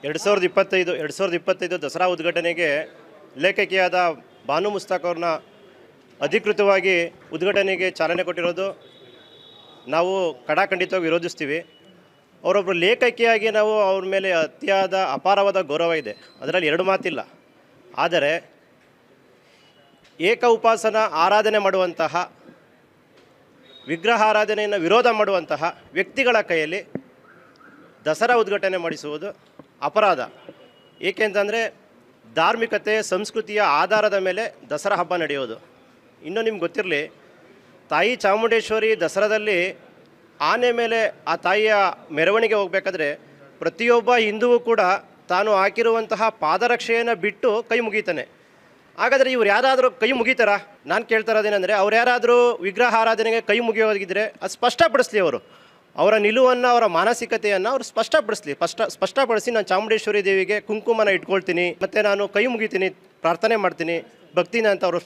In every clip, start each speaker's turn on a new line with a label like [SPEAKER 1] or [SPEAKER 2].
[SPEAKER 1] 2025 ದಸರಾ ಉದ್ಘಾಟನೆಗೆ ಲೇಖಕಿಯಾದ ಬಾನು ಮುಸ್ತಾಕ್ ಅವ್ರನ್ನ ಅಧಿಕೃತವಾಗಿ ಉದ್ಘಾಟನೆಗೆ ಚಾಲನೆ ಕೊಟ್ಟಿರೋದು ನಾವು ಕಡಾಖಂಡಿತವಾಗಿ ವಿರೋಧಿಸ್ತೀವಿ. ಅವರೊಬ್ಬರು ಲೇಖಕಿಯಾಗಿ ನಾವು ಅವ್ರ ಮೇಲೆ ಅತಿಯಾದ ಅಪಾರವಾದ ಗೌರವ ಇದೆ, ಅದರಲ್ಲಿ ಎರಡು ಮಾತಿಲ್ಲ. ಆದರೆ ಏಕ ಉಪಾಸನ ಆರಾಧನೆ ಮಾಡುವಂತಹ, ವಿಗ್ರಹ ಆರಾಧನೆಯನ್ನು ವಿರೋಧ ಮಾಡುವಂತಹ ವ್ಯಕ್ತಿಗಳ ಕೈಯಲ್ಲಿ ದಸರಾ ಉದ್ಘಾಟನೆ ಮಾಡಿಸುವುದು ಅಪರಾಧ. ಏಕೆಂತಂದರೆ ಧಾರ್ಮಿಕತೆ ಸಂಸ್ಕೃತಿಯ ಆಧಾರದ ಮೇಲೆ ದಸರಾ ಹಬ್ಬ ನಡೆಯೋದು. ಇನ್ನೂ ನಿಮ್ಗೆ ಗೊತ್ತಿರಲಿ, ತಾಯಿ ಚಾಮುಂಡೇಶ್ವರಿ ದಸರಾದಲ್ಲಿ ಆನೆ ಮೇಲೆ ಆ ತಾಯಿಯ ಮೆರವಣಿಗೆ ಹೋಗಬೇಕಾದ್ರೆ ಪ್ರತಿಯೊಬ್ಬ ಹಿಂದುವು ಕೂಡ ತಾನು ಹಾಕಿರುವಂತಹ ಪಾದರಕ್ಷೆಯನ್ನು ಬಿಟ್ಟು ಕೈ ಮುಗೀತಾನೆ. ಹಾಗಾದರೆ ಇವ್ರು ಯಾರಾದರೂ ಕೈ ಮುಗೀತಾರಾ? ನಾನು ಕೇಳ್ತಾ ಇರೋದೇನೆಂದರೆ, ಅವ್ರು ಯಾರಾದರೂ ವಿಗ್ರಹ ಆರಾಧನೆಗೆ ಕೈ ಮುಗಿಯೋಗಿದ್ದರೆ ಅದು ಸ್ಪಷ್ಟಪಡಿಸ್ಲಿ. ಅವರ ನಿಲುವನ್ನು, ಅವರ ಮಾನಸಿಕತೆಯನ್ನು ಅವರು ಸ್ಪಷ್ಟಪಡಿಸಿ ನಾನು ಚಾಮುಂಡೇಶ್ವರಿ ದೇವಿಗೆ ಕುಂಕುಮನ ಇಟ್ಕೊಳ್ತೀನಿ, ಮತ್ತು ನಾನು ಕೈ ಮುಗಿತೀನಿ, ಪ್ರಾರ್ಥನೆ ಮಾಡ್ತೀನಿ, ಭಕ್ತಿನ ಅಂತ ಅವರು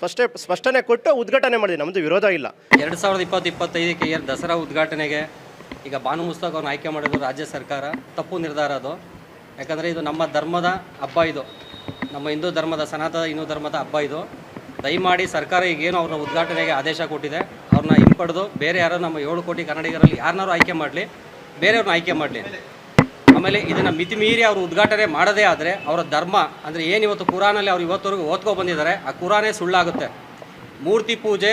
[SPEAKER 1] ಸ್ಪಷ್ಟನೆ ಕೊಟ್ಟು ಉದ್ಘಾಟನೆ ಮಾಡಿದೆ. ನಮ್ಮದು ವಿರೋಧ ಇಲ್ಲ.
[SPEAKER 2] 2020-25 ದಸರಾ ಉದ್ಘಾಟನೆಗೆ ಈಗ ಬಾನು ಮುಸ್ತಾಕ್ ಅವ್ರನ್ನ ಆಯ್ಕೆ ಮಾಡೋದು ರಾಜ್ಯ ಸರ್ಕಾರ ತಪ್ಪು ನಿರ್ಧಾರ ಅದು. ಯಾಕಂದರೆ ಇದು ನಮ್ಮ ಧರ್ಮದ ಹಬ್ಬ, ಇದು ನಮ್ಮ ಹಿಂದೂ ಧರ್ಮದ, ಸನಾತನ ಹಿಂದೂ ಧರ್ಮದ ಹಬ್ಬ ಇದು. ದಯಮಾಡಿ ಸರ್ಕಾರ ಈಗೇನು ಅವ್ರನ್ನ ಉದ್ಘಾಟನೆಗೆ ಆದೇಶ ಕೊಟ್ಟಿದೆ, ಅವ್ರನ್ನ ಹಿಂಪಡೆದು ಬೇರೆ ಯಾರೋ ನಮ್ಮ 7 ಕೋಟಿ ಕನ್ನಡಿಗರಲ್ಲಿ ಯಾರನ್ನಾರು ಆಯ್ಕೆ ಮಾಡಲಿ, ಬೇರೆಯವ್ರನ್ನ ಆಯ್ಕೆ ಮಾಡಲಿ. ಆಮೇಲೆ ಇದನ್ನು ಮಿತಿಮೀರಿ ಅವರು ಉದ್ಘಾಟನೆ ಮಾಡದೇ ಆದರೆ ಅವರ ಧರ್ಮ ಅಂದರೆ ಏನು ಇವತ್ತು ಕುರಾನಲ್ಲಿ ಅವ್ರು ಇವತ್ತವರೆಗೂ ಓದ್ಕೊಬಂದಿದ್ದಾರೆ, ಆ ಕುರಾನೇ ಸುಳ್ಳಾಗುತ್ತೆ. ಮೂರ್ತಿ ಪೂಜೆ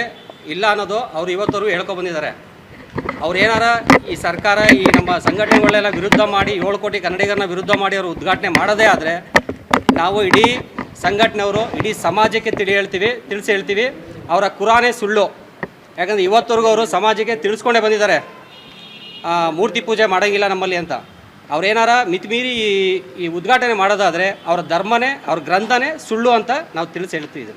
[SPEAKER 2] ಇಲ್ಲ ಅನ್ನೋದು ಅವ್ರು ಇವತ್ತವರೆಗೂ ಹೇಳ್ಕೊಬಂದಿದ್ದಾರೆ. ಅವ್ರು ಏನಾರ ಈ ಸರ್ಕಾರ, ಈ ನಮ್ಮ ಸಂಘಟನೆಗಳೆಲ್ಲ ವಿರುದ್ಧ ಮಾಡಿ 7 ಕೋಟಿ ಕನ್ನಡಿಗರನ್ನ ವಿರುದ್ಧ ಮಾಡಿ ಅವರು ಉದ್ಘಾಟನೆ ಮಾಡೋದೇ ಆದರೆ ನಾವು ಇಡೀ ಸಂಘಟನೆಯವರು ಇಡೀ ಸಮಾಜಕ್ಕೆ ತಿಳಿಸಿ ಹೇಳ್ತೀವಿ ಅವರ ಕುರಾನೇ ಸುಳ್ಳು. ಯಾಕಂದರೆ ಇವತ್ತವರೆಗೂ ಅವರು ಸಮಾಜಕ್ಕೆ ತಿಳಿಸ್ಕೊಂಡೇ ಬಂದಿದ್ದಾರೆ ಮೂರ್ತಿ ಪೂಜೆ ಮಾಡೋಂಗಿಲ್ಲ ನಮ್ಮಲ್ಲಿ ಅಂತ. ಅವ್ರೇನಾರ ಮಿತಿಮೀರಿ ಈ ಉದ್ಘಾಟನೆ ಮಾಡೋದಾದರೆ ಅವರ ಧರ್ಮನೇ, ಅವ್ರ ಗ್ರಂಥನೇ ಸುಳ್ಳು ಅಂತ ನಾವು ತಿಳಿಸಿ ಹೇಳ್ತೀವಿ.